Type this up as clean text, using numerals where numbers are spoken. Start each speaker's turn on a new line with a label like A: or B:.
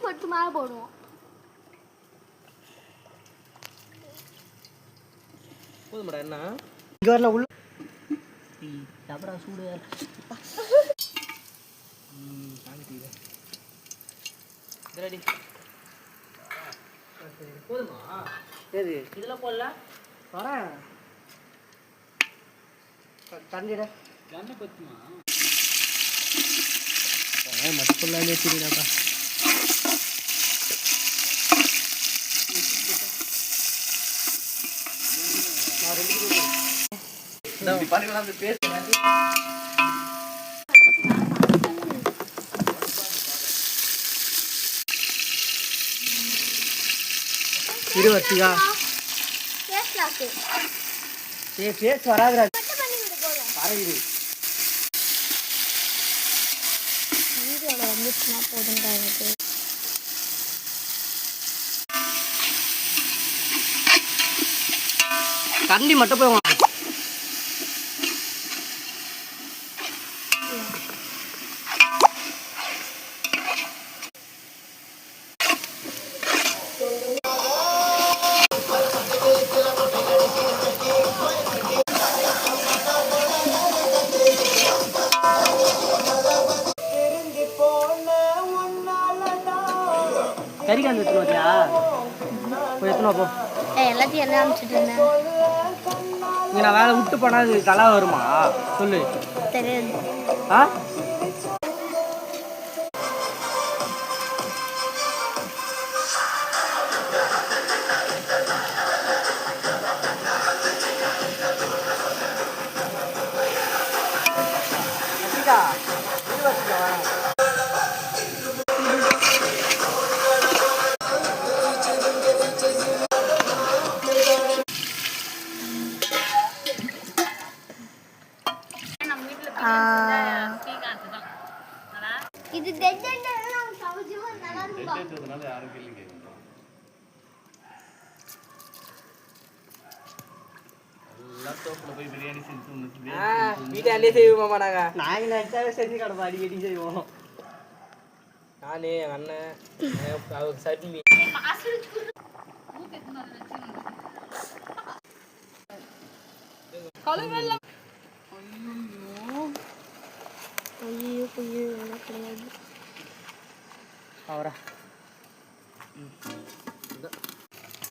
A: பட்டு மேலே போடுவோம். போதுமாடா என்ன இங்கே வரல உள்ள டபரா சூடு ரெடி போதுமா? சரி இதெல்லாம் போடல வரேன் தண்ணிட என்ன பத்துமா மட்டும் சொல்லாமே சரிடாப்பா. இருபத்தியா பேஸ் வராதுடா பரவிடு வீடியோல வந்துச்சுன்னா போதும்டா எனக்கு. கண்டி மட்டும் போய் கறிக்காந்து எடுத்துருவாச்சியா போய் எத்தனை போ எல்லாத்தையும் என்ன அனுப்பிச்சிட்டு இருந்தேன். இங்கே நான் வேலை விட்டு போனால் அது தலா வருமா சொல்லு தெரியாது. ஆ இது வீட்டாண்டே செய்வோமா நாங்க நினைச்சாவே செஞ்சு கிடப்போம் அடிக்கடி செய்வோம். நானே எங்க அண்ணன் சட்னி கழுவெல்லாம்